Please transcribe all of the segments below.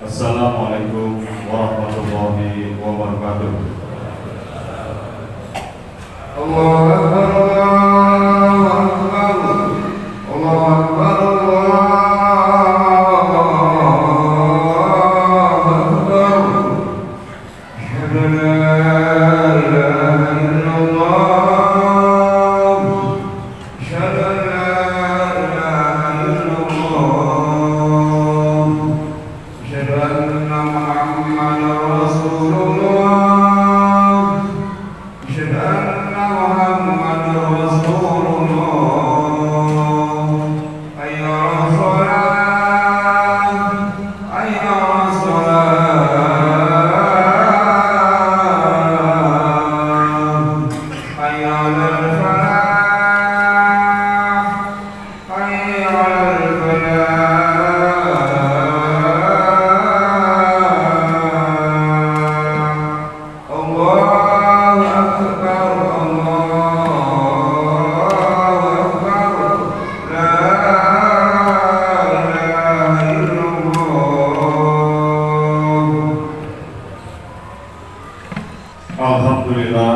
Assalamualaikum warahmatullahi wabarakatuh. Allahu Akbar, Allahu Akbar, Allahu Akbar. Asyhadu an la ilaha illallah, asyhadu an la ilaha illallah, asyhadu anna Muhammadar Rasulullah, asyhadu anna Muhammadar Rasulullah. Hayya 'alas shalah, hayya 'alas shalah, hayya 'alal falah, hayya 'alal falah. Allahu Akbar, Allahu Akbar, la ilaha illallah. Alhamdulillah,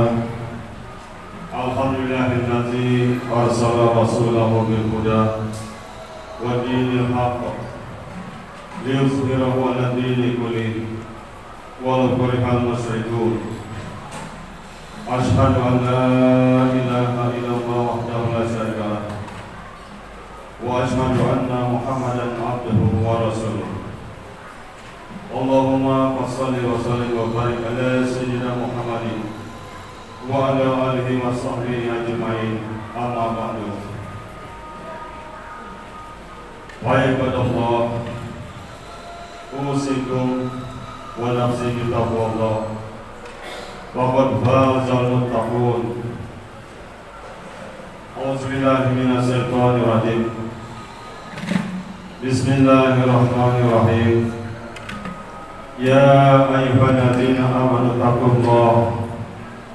alhamdulillahillazi arsala rasulahu bil huda wa dinil haqq liyuzhirahu 'ala dini kullihi walau karihal musyrikun. Asyhadu an la ilaha illallah wahdahu la syarika lah wa asyhadu anna Muhammadan abduhu wa rasuluh. Allahumma shalli wa sallim wa barik ala sayyidina Muhammadin wa ala alihi wa sahbihi ajma'in. Amma ba'du. Wahai ibadallah, usikum wa nafsi bitaqwallah, faqad fazal muttaqun. A'udzu billahi minasy syaithanir rajim. Bismillahirrahmanirrahim. Ya ayyuhalladzina amanu taqullaha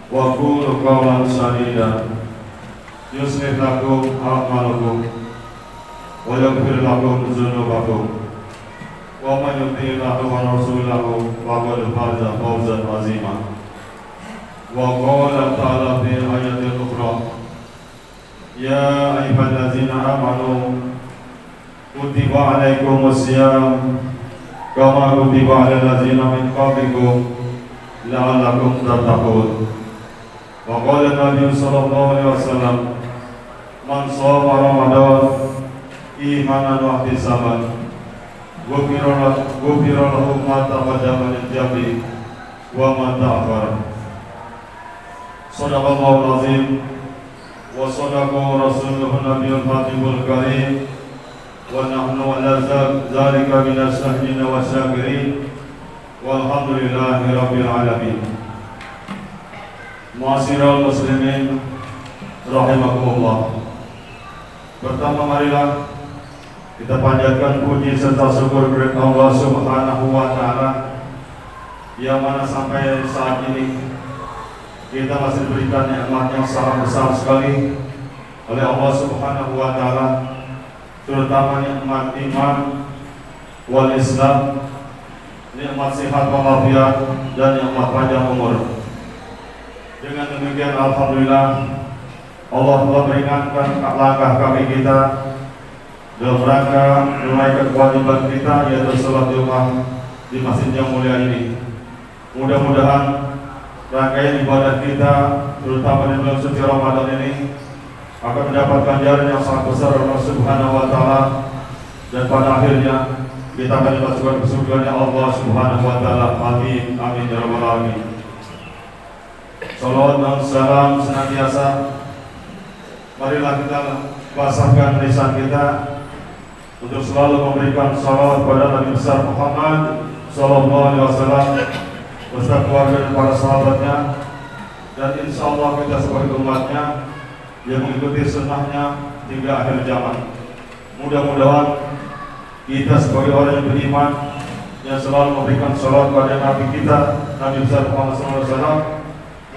wa qulu qawlan sadida yuslih lakum a'malakum wa yaghfir lakum dzunubakum wa man yuti'illah wa rasulahu faqad faza fawzan 'azima. Wa qala ta'ala fi ayatin ukhra, ya ayyuhalladzina amanu kutiba 'alaikumus syiyam kama kutiba 'alal ladzina min qablikum la'allakum tattaqun. Wa qala Nabi sallallahu alaihi wasallam, man shoma Ramadan imanan wa ihtisaban ghufira lahu ma taqaddama min dhanbihi wa ma ta'akhkhara. Shadaqallahul azim wa shadaqa rasuluhun nabiyul fatihul karim wa nahnu ala dzalika minas syahidin wa syakirin walhamdulillahi rabbil alamin. Ma'asyiral muslimin rahimakumullah. Pertama marilah kita panjatkan puji serta syukur kepada Allah Subhanahu wa taala yang mana sampai saat ini kita masih diberikan nikmat yang sangat besar sekali oleh Allah Subhanahu wa taala, terutama nikmat iman wal Islam, nikmat sehat walafiat dan nikmat panjang umur. Dengan demikian alhamdulillah Allah telah meringankan langkah kaki kita dalam rangka menunaikan kewajiban kita, yaitu salat Jumat di masjid yang mulia ini. Mudah-mudahan rangkaian ibadah kita, terutama di bulan suci Ramadan ini, akan mendapat ganjaran yang sangat besar dari Allah Subhanahu wa taala, dan pada akhirnya kita akan dimasukkan ke surga Allah Subhanahu wa taala. Amin amin ya rabbal alamin. Salawat dan salam senantiasa marilah kita basahkan lisan kita untuk selalu memberikan salawat kepada Nabi besar Muhammad sallallahu alaihi wasallam beserta keluarga dan para sahabatnya, dan insya Allah kita sebagai umatnya yang mengikuti sunnahnya hingga akhir zaman. Mudah-mudahan kita sebagai orang yang beriman yang selalu memberikan salat pada Nabi kita, Nabi besar Muhammad SAW,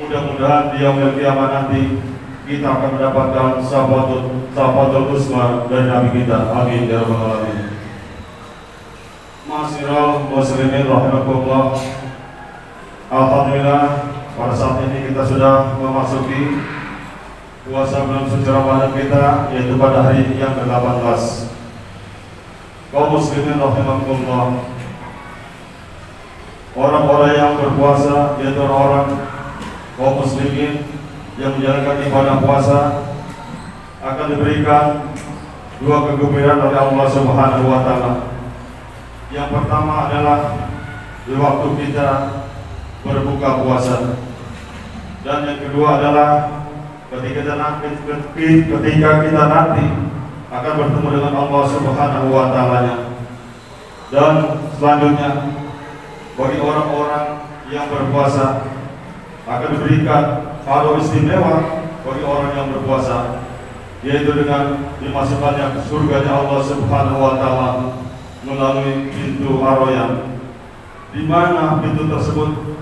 mudah-mudahan di yaumil qiyamah nanti kita akan mendapatkan syafatul uzma dari Nabi kita. Amin ya rabbal alamin. Ma'asyiral muslimin rahimakumullah. Alhamdulillah, pada saat ini kita sudah memasuki puasa bulan suci Ramadan kita, yaitu pada hari yang ke-18. Kaum muslimin rahimakumullah, orang-orang yang berpuasa, yaitu orang kaum muslimin yang menjalankan ibadah puasa, akan diberikan dua kegembiraan oleh Allah Subhanahu wa taala. Yang pertama adalah di waktu kita berbuka puasa, dan yang kedua adalah ketika kita nanti akan bertemu dengan Allah Subhanahu wa taala-nya. Dan selanjutnya bagi orang-orang yang berpuasa akan diberikan kado istimewa bagi orang yang berpuasa, yaitu dengan dimasukkannya surganya Allah Subhanahu wa taala melalui pintu Ar-Rayyan, di mana pintu tersebut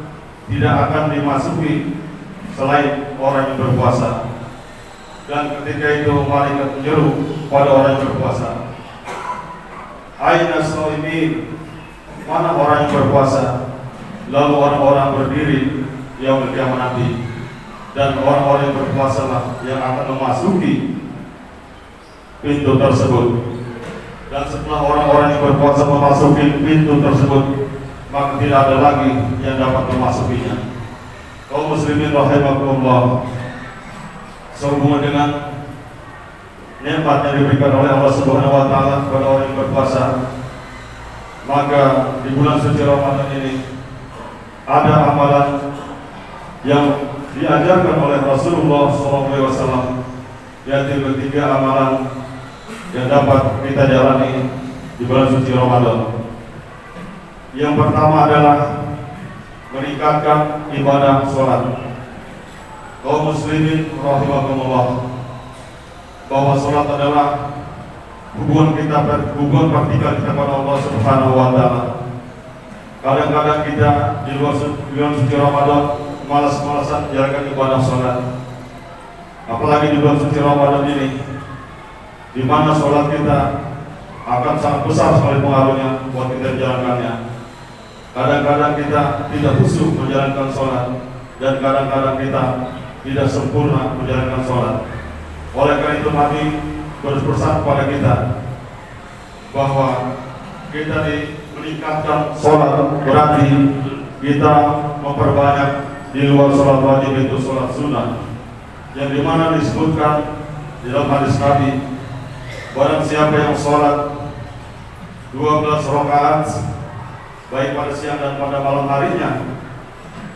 tidak akan dimasuki selain orang yang berpuasa. Dan ketika itu malaikat menyeru pada orang yang berpuasa, aina shaimin, mana orang yang berpuasa? Lalu orang-orang berdiri yaumul qiyamah nanti, dan orang-orang yang berpuasa lah yang akan memasuki pintu tersebut. Dan setelah orang-orang yang berpuasa memasuki pintu tersebut, maka tidak ada lagi yang dapat memasukinya. Kaum muslimin rahimakumullah, sehubungan dengan nikmat yang diberikan oleh Allah Subhanahu wa taala kepada orang yang berpuasa, maka di bulan suci Ramadan ini ada amalan yang diajarkan oleh Rasulullah SAW, yaitu ketiga amalan yang dapat kita jalani di bulan suci Ramadan. Yang pertama adalah meningkatkan ibadah sholat. Kaum muslimin rahimakumullah, bahwa sholat adalah hubungan praktikal kita kepada Allah Subhanahu wa taala. Kadang-kadang kita di bulan suci Ramadan malas-malasan menjalankan ibadah sholat, apalagi di bulan suci Ramadan ini, di mana sholat kita akan sangat besar sekali pengaruhnya buat kita menjalankannya. Kadang-kadang kita tidak khusyuk menjalankan sholat, dan kadang-kadang kita tidak sempurna menjalankan sholat. Oleh karena itu Nabi berpesan kepada kita bahwa kita meningkatkan sholat, berarti kita memperbanyak di luar sholat wajib, itu sholat sunnah, yang dimana disebutkan di dalam hadis Nabi, barang siapa yang sholat 12 rakaat baik pada siang dan pada malam harinya,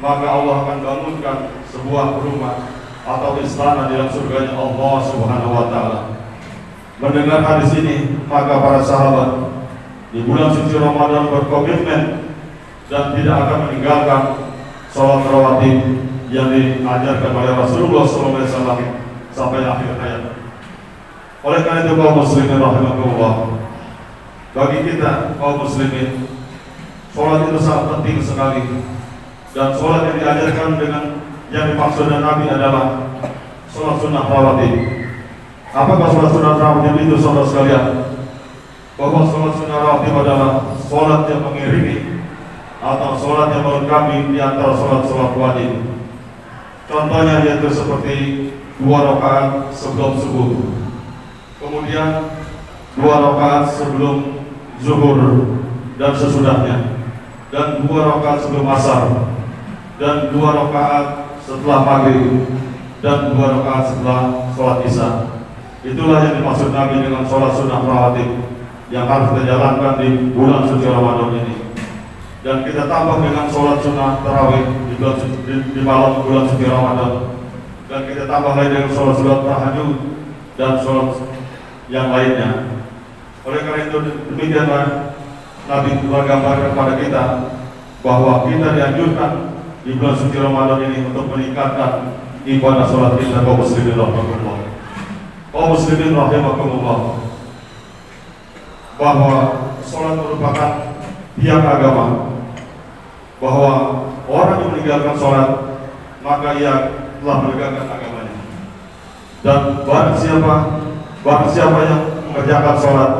maka Allah akan bangunkan sebuah rumah atau istana di dalam surganya Allah Subhanahu wa taala. Mendengar hadis ini, maka para sahabat di bulan suci Ramadan berkomitmen dan tidak akan meninggalkan sholat rawatib yang diajarkan oleh Rasulullah SAW sampai akhir hayat. Oleh karena itu kaum muslimin rahimakumullah, bagi kita kaum muslimin, sholat itu sangat penting sekali. Dan sholat yang diajarkan dengan yang dimaksud dan Nabi adalah sholat sunnah rawatib. Apakah sholat sunnah rawatib itu, saudara sekalian? Bahwa sholat sunnah rawatib adalah sholat yang mengiringi atau sholat yang melengkapi di antara sholat-sholat wajib. Contohnya yaitu seperti 2 rakaat sebelum subuh, kemudian 2 rakaat sebelum zuhur dan sesudahnya, dan 2 rakaat sebelum asar, dan 2 rakaat setelah maghrib, dan 2 rakaat setelah sholat isya. Itulah yang dimaksud Nabi dengan sholat sunnah rawatib yang harus kita jalankan di bulan suci Ramadan ini. Dan kita tambah dengan sholat sunnah tarawih di malam bulan suci Ramadan, dan kita tambah lagi dengan sholat tahajud dan sholat yang lainnya. Oleh karena itu demikianlah Nabi bergambar kepada kita bahwa kita dianjurkan di bulan suci Ramadan ini untuk meningkatkan ibadah sholat kita kaum muslimin rahimakumullah. Kaum muslimin rahimakumullah, bahwa sholat merupakan tiang agama, bahwa orang yang meninggalkan sholat maka ia telah menegakkan agamanya. Dan barang siapa yang mengerjakan sholat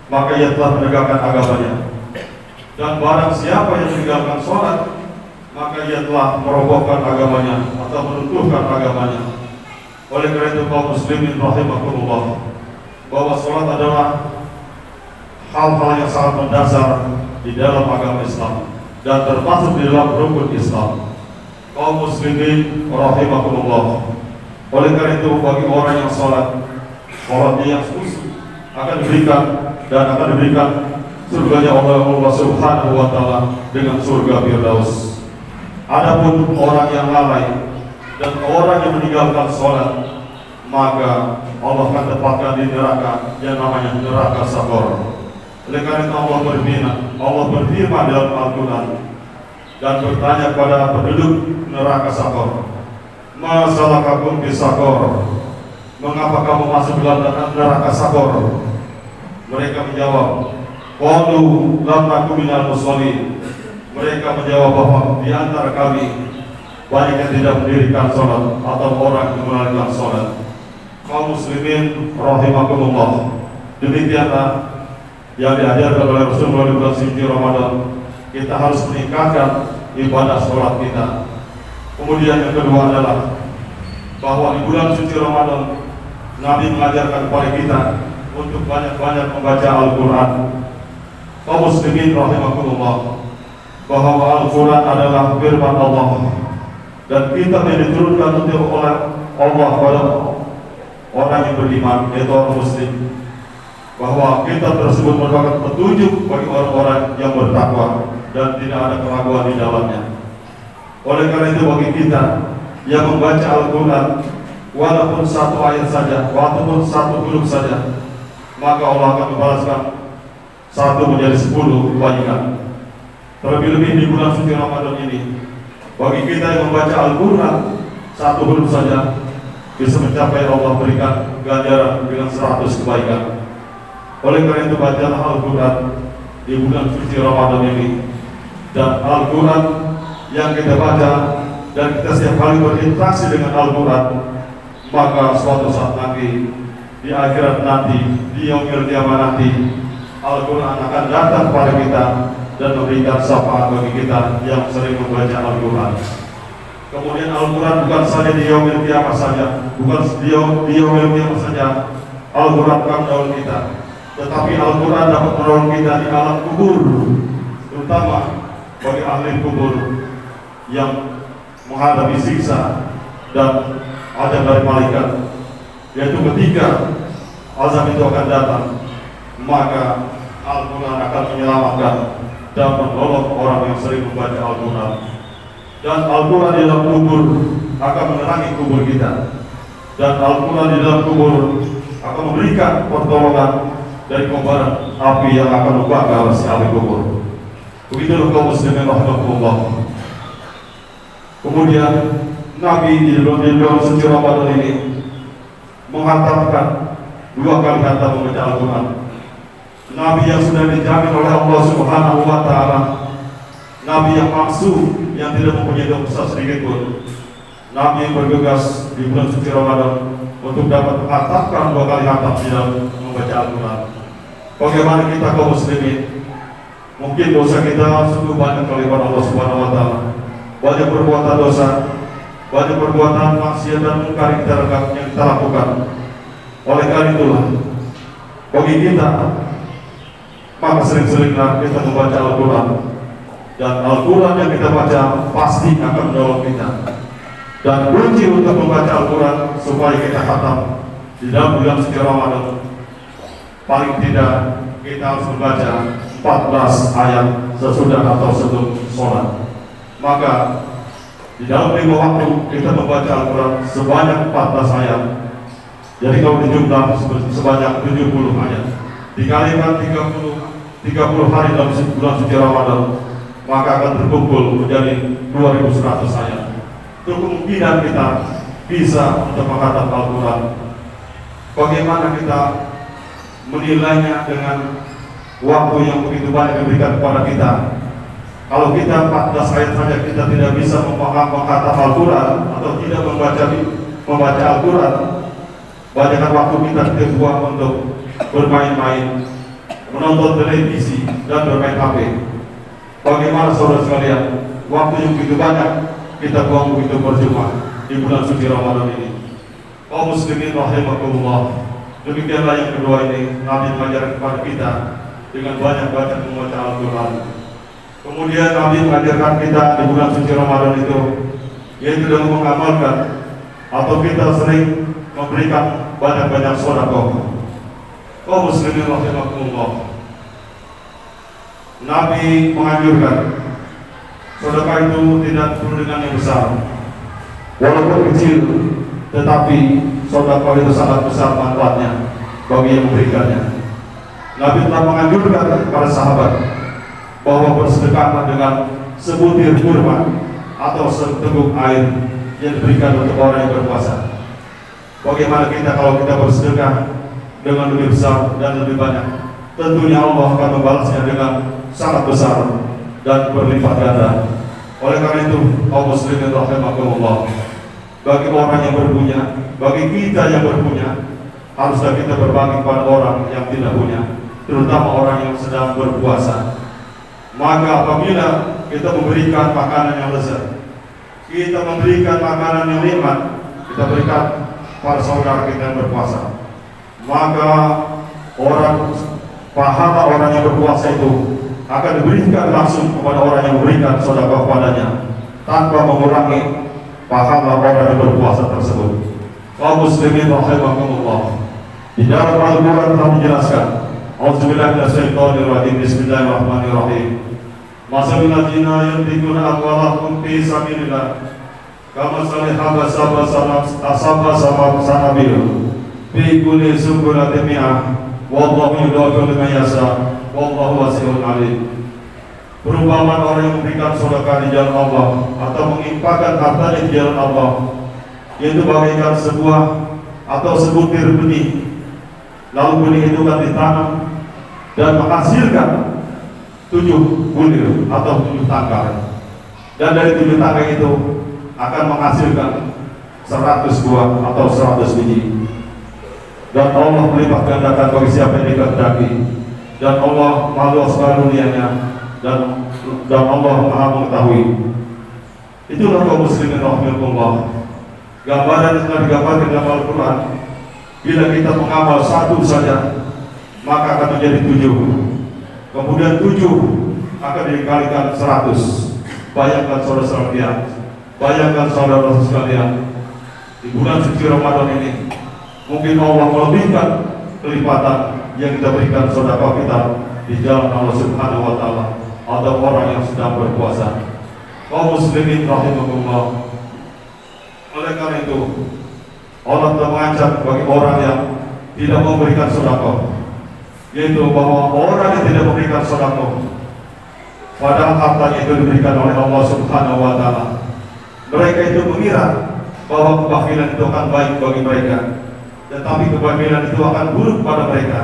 maka ia telah menegakkan agamanya. Dan barang siapa yang meninggalkan sholat maka ia telah merobohkan agamanya atau meruntuhkan agamanya. Oleh karena itu kaum muslimin rahimakumullah, bahwa sholat adalah hal-hal yang sangat mendasar di dalam agama Islam dan termasuk di dalam rukun Islam. Kaum muslimin rahimakumullah, oleh karena itu bagi orang yang sholatnya yang khusyuk akan diberikan surganya Allah Subhanahu wa taala dengan surga Firdaus. Adapun orang yang lalai dan orang yang meninggalkan sholat, maka Allah akan tempatkan di neraka yang namanya neraka Sakor. Oleh karena itu Allah berfirman dalam Al-Quran dan bertanya kepada penduduk neraka Sakor, "Ma salakakum fi Sakor?" Mengapa kamu masuk dalam neraka Sakor? Mereka menjawab, "Qalu lam naku minal musholin." Mereka menjawab bahwa di antara kami banyak yang tidak mendirikan sholat atau orang yang menunaikan sholat. Kaum muslimin rahimakumullah, demikianlah yang diajarkan oleh Rasulullah di bulan suci Ramadan. Kita harus meningkatkan ibadah sholat kita. Kemudian yang kedua adalah bahwa di bulan suci Ramadan Nabi mengajarkan kepada kita untuk banyak-banyak membaca Al-Quran. Kaum muslimin rahimakumullah, bahwa Al-Quran adalah firman Allah dan kitab yang diturunkan oleh Allah kepada orang yang beriman, yaitu orang muslim, bahwa kitab tersebut merupakan petunjuk bagi orang-orang yang bertakwa dan tidak ada keraguan di dalamnya. Oleh karena itu bagi kita yang membaca Al-Quran walaupun satu ayat saja, walaupun satu huruf saja, maka Allah akan membalaskan satu menjadi 10 kebaikan. Terlebih-lebih di bulan suci Ramadan ini, bagi kita yang membaca Al-Quran satu huruf saja bisa mencapai Allah berikan ganjaran dengan 100 kebaikan. Oleh karena itu bacalah Al-Quran di bulan suci Ramadan ini, dan Al-Quran yang kita baca dan kita setiap kali berinteraksi dengan Al-Quran, maka suatu saat nanti di akhirat nanti, di yaumil qiyamah nanti, Al-Quran akan datang kepada kita dan memberikan syafaat bagi kita yang sering membaca Al-Quran. Kemudian Al-Quran bukan saja di yaumil qiyamah saja, bukan di yaumil qiyamah saja Al-Quran akan menolong kita, tetapi Al-Quran dapat menolong kita di alam kubur, terutama bagi ahli kubur yang menghadapi siksa dan azab dari malaikat, yaitu ketika azab itu akan datang, maka Al-Quran akan menyelamatkan dan menolong orang yang sering membaca Al-Quran. Dan Al-Quran di dalam kubur akan menerangi kubur kita, dan Al-Quran di dalam kubur akan memberikan pertolongan dari kobaran api yang akan membakar si ahli kubur. Begitulah kaum muslimin rahimakumullah. Kemudian Nabi di bulan suci Ramadan ini menghantamkan 2 kali hantam membaca Al-Quran. Nabi yang sudah dijamin oleh Allah Subhanahu wa taala, Nabi yang maksum, yang tidak mempunyai dosa sedikit pun, Nabi yang bergegas di bulan suci Ramadan untuk dapat menghantamkan 2 kali hantam di dalam membaca Al-Quran. Bagaimana kita kaum muslimin? Mungkin dosa kita sungguh banyak oleh Allah Subhanahu wa taala. Banyak perbuatan dosa, banyak perbuatan maksiat dan mungkar yang kita lakukan. Oleh karena itulah bagi kita, maka sering-seringlah kita membaca Al-Quran, dan Al-Quran yang kita baca pasti akan menolong kita. Dan kunci untuk membaca Al-Quran supaya kita khatam di dalam bulan suci Ramadan, paling tidak kita harus membaca 14 ayat sesudah atau sebelum sholat. Maka di dalam 5 waktu kita membaca Al-Quran sebanyak 14 ayat. Jadi kalau dijumlah sebanyak 70 ayat, dikalikan 30 hari dalam bulan suci Ramadan, maka akan terkumpul menjadi 2100 ayat. Itu kemungkinan kita bisa untuk menghadap Al-Quran. Bagaimana kita menilainya dengan waktu yang begitu banyak diberikan kepada kita? Kalau kita 14 ayat saja kita tidak bisa menghafal Al-Quran atau tidak membaca Al-Quran, banyakkan waktu kita buang untuk bermain-main, menonton televisi dan bermain HP. Bagaimana saudara sekalian, waktu yang begitu banyak kita buang begitu percuma di bulan suci Ramadan ini. Kaum muslimin rahimakumullah, demikianlah yang kedua ini Nabi mengajarkan kepada kita dengan banyak-banyak membaca Al-Quran. Kemudian Nabi mengajarkan kita di bulan suci Ramadan itu, yaitu dengan mengamalkan atau kita sering memberikan banyak-banyak sedekah. Kaum muslimin rahimakumullah, Nabi menganjurkan sedekah itu tidak perlu dengan yang besar, walaupun kecil, tetapi sedekah itu sangat besar manfaatnya bagi yang memberikannya. Nabi telah menganjurkan para sahabat bahwa bersedekah dengan sebutir kurma atau seteguk air yang diberikan untuk orang yang berpuasa. Bagaimana kita kalau kita bersedekah dengan lebih besar dan lebih banyak? Tentunya Allah akan membalasnya dengan sangat besar dan berlipat ganda. Oleh karena itu, kaum muslimin rahimakumullah, bagi orang yang berpunya, bagi kita yang berpunya, haruslah kita berbagi kepada orang yang tidak punya, terutama orang yang sedang berpuasa. Maka apabila kita memberikan makanan yang lezat, kita memberikan makanan yang nikmat, kita berikan pada saudara kita yang berpuasa, maka pahala orang yang berpuasa itu akan diberikan langsung kepada orang yang memberikan sedekah kepadanya, tanpa mengurangi pahala orang yang berpuasa tersebut. Kaum muslimin rahimakumullah, di dalam Al-Quran telah menjelaskan, Auzubillahi minasyaitonirrajim, Bismillahirrahmanirrahim. Masalul ladzina yunfiquna amwalahum fi sabilillah kamathali habba sanabil fi kulli sunbulatin mi'ah wallahu yudhi'u liman yasha wallahu wasi'un 'alim. Perumpamaan orang yang memberikan sedekah di jalan Allah atau menginfakkan hartanya di jalan Allah, yaitu bagaikan sebuah atau sebutir benih, lalu benih itu akan ditanam dan menghasilkan 7 bulir atau 7 tangkai, dan dari 7 tangkai itu akan menghasilkan 100 buah atau 100 biji, dan Allah melipat gandakan bagi siapa yang dikehendaki, dan Allah Maha Luas karunia-Nya, dan Allah Maha mengetahui. Itulah kaum muslimin rahimakumullah, gambaran yang telah digambarkan dalam Al-Quran. Bila kita mengamal satu saja, maka akan menjadi 7. Kemudian 7 akan dikalikan 100. Bayangkan saudara sekalian, di bulan suci Ramadan ini mungkin Allah melebihkan kelipatan yang kita berikan sedekah kita di jalan Allah Subhanahu wa taala atau orang yang sedang berpuasa. Kaum muslimin rahimakumullah, oleh karena itu Allah telah mengancam bagi orang yang tidak memberikan sedekah, yaitu bahwa orang yang tidak memberikan sedekah padahal hartanya itu diberikan oleh Allah Subhanahu wa taala, mereka itu mengira bahwa kebakilan itu akan baik bagi mereka, tetapi kebakilan itu akan buruk pada mereka.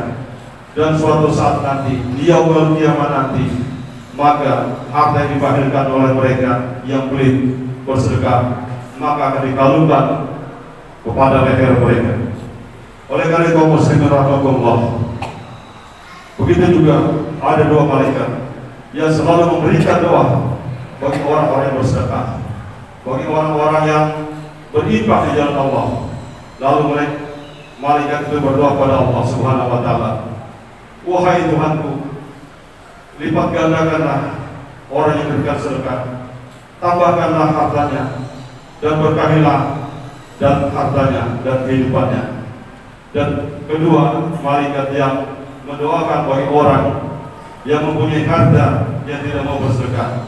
Dan suatu saat nanti, di yaumul qiyamah nanti, maka harta yang dibakhilkan oleh mereka yang pelit bersedekah, maka akan dikalungkan kepada leher mereka. Oleh karena itu, kaum muslimin rahimakumullah, begitu juga ada 2 malaikat yang selalu memberikan doa bagi orang-orang yang bersedekah, bagi orang-orang yang berinfak di jalan Allah. Lalu malaikat itu berdoa pada Allah Subhanahu wa taala, wahai Tuhanku, lipat gandakanlah orang yang berikan sedekah, tambahkanlah hartanya, dan berkahilah dan hartanya dan kehidupannya. Dan kedua, malaikat yang mendoakan bagi orang yang mempunyai harta yang tidak mau bersedekah.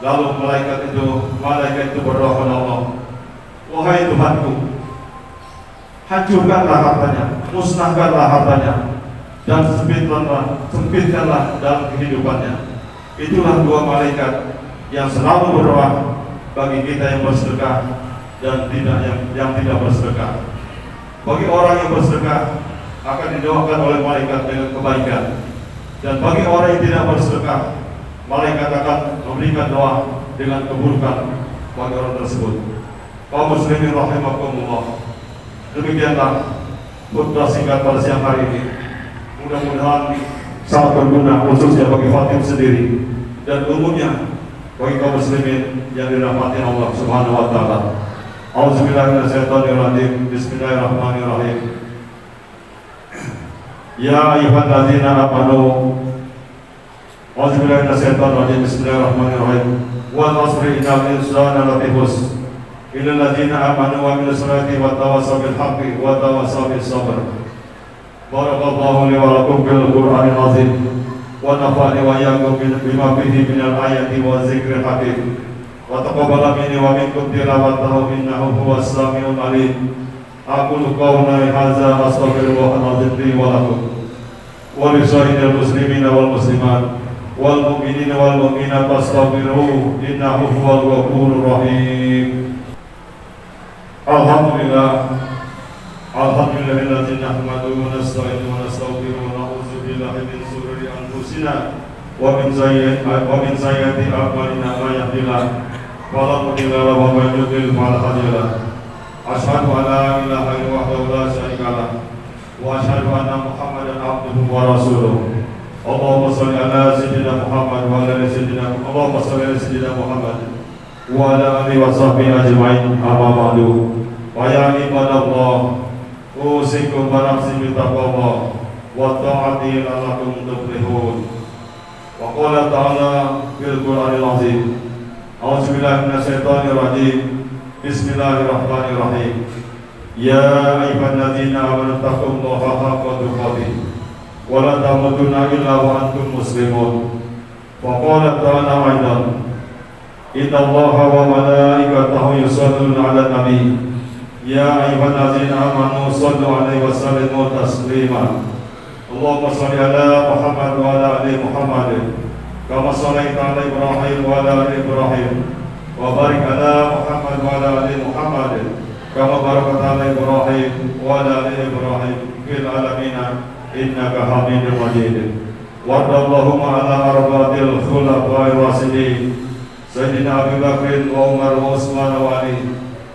Lalu malaikat itu berdoa kepada Allah, wahai Tuhanku, hancurkanlah hartanya, musnahkanlah hartanya, dan sempitkanlah dalam kehidupannya. Itulah 2 malaikat yang selalu berdoa bagi kita yang bersedekah dan yang tidak bersedekah. Bagi orang yang bersedekah akan didoakan oleh malaikat dengan kebaikan, dan bagi orang yang tidak bersedekah, malaikat akan memberikan doa dengan keburukan bagi orang tersebut. Kaum muslimin rahimakumullah, demikianlah khutbah singkat pada siang hari ini. Mudah-mudahan sangat berguna khususnya bagi khatib sendiri dan umumnya bagi kaum muslimin yang dirahmati Allah Subhanahu wa taala. Auzubillahi minasyaitonirrajim. Bismillahirrahmanirrahim. Ya ayyuhalladzina amanu. Auzubillahi minasyaitonirrajim. Bismillahirrahmanirrahim. Wal 'asri innal insana lafi khusr. Illal ladzina amanu wa amilus solihati wa tawassaw bil haqqi wa tawassaw bis sabr. Barakallahu li wa lakum bil Qur'anil azim. Wa nafa'ani wa iyyakum bima fihi minal ayati wa dzikril hakim. Wa taqabbala minni wa minkum tilawatahu innahu huwas samiul alim. Aqulu qawli hadza astaghfirullahal azim li wa lakum wa li sa'iril muslimina wal muslimat wal mu'minina wal mu'minat fastaghfiruhu innahu huwal ghafurur rahim. Alhamdulillahilladzi nahmaduhu wa nasta'inuhu wa nastaghfiruhu wa na'udzu billahi min shururi anfusina wa min sayyiati a'malina may yahdihillahu fala mudilla lahu wa may yudlil fala hadiya lahu. Asyhadu an la ilaha illallah wahdahu la syarika lahu wa asyhadu anna Muhammadan abduhu wa rasuluh. Allahumma shalli ala sayyidina Muhammad wa ala ali sayyidina Allahumma shalli ala sayyidina Muhammad wa ala alihi wa sahbihi ajma'in. Amma ba'du. Wa ya ibadallah, usikum wa nafsi bi taqwallah wa ta'ati la'allakum tuflihun. Wa qala ta'ala fil Qur'anil azim. A'udzu billahi minasyaitonir rajim. Bismillahirrahmanirrahim. Ya ayyuhalladzina amanu taqullaha haqqa tuqatih wa la tamutunna illa wa antum muslimun. Wa qala ta'ala aidan. Innallaha wa malaikatahu yusholluna 'alan nabi. Ya ayyuhalladzina amanu shallu 'alaihi wa sallimu taslima. Allahumma shalli ala Muhammad wa ala ali Muhammad kama shallaita ala Ibrahim wa ala ali Ibrahim wa barik ala Muhammad wa ala ali Muhammad kama barakta ala Ibrahim wa ala ali Ibrahim fil alamin innaka Hamidum Majid. Warḍallahumma ala arba'atil khulafa'ir rasyidin Sayyidina Abu Bakr wa Umar wa Utsman wa Ali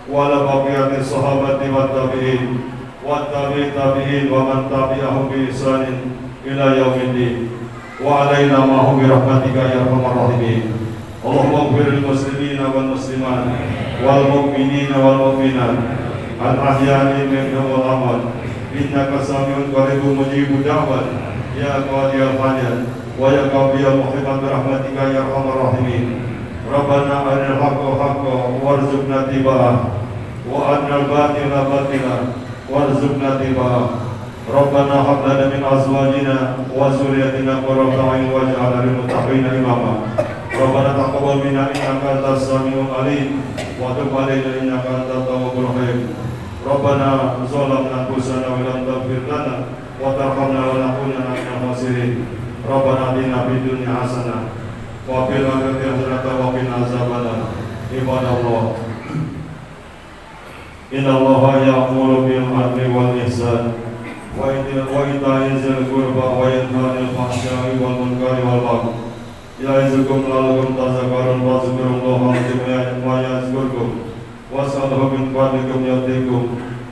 wa ala baqiyati sahabati wat tabi'in wa tabi'in wa man tabi'ahum bi ihsanin ila yaumiddin wa alaina ma'hum bi rahmatika ya arhamar rahimin. Allahumma ighfir lil muslimina wal muslimat wal mu'minina wal mu'minat al ahya'i minhum wal amwat innaka sami'un qaribun mujibud da'wat ya qadiyal hajat wa ya qadiyal muhibbat bi rahmatika ya arhamar rahimin. Rabbana arinal haqqa haqqan warzuqna ittiba'ah wa arinal batila batilan warzuqna ittiba'ah. Rabbana hab lana min azwajina wa dhurriyyatina qurrata a'yun waj'alna lil muttaqina imama. Rabbana taqabbal minna innaka antas samiul alim wa tub 'alaina innaka antat tawwabur rahim. Rabbana zalamna anfusana wa lam taghfir lana wa tarhamna lanakunanna minal khasirin. Rabbana atina fid dunya hasanah wa fil akhirati hasanah wa qina azabannar. Ibadallah, innallaha ya'muru bil 'adli wal ihsan wa ita'i dzil qurba wa yanha 'anil fahsya'i wal munkari wal baghi. Ya'izukum la'allakum tadhakkarun wa dzkurullaha wa yazkurkum was'aluhu min fadlikum yatikum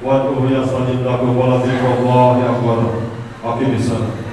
wa ad'uhu yastajib lakum wa la dzikrullahi akbar. Aqimissalam.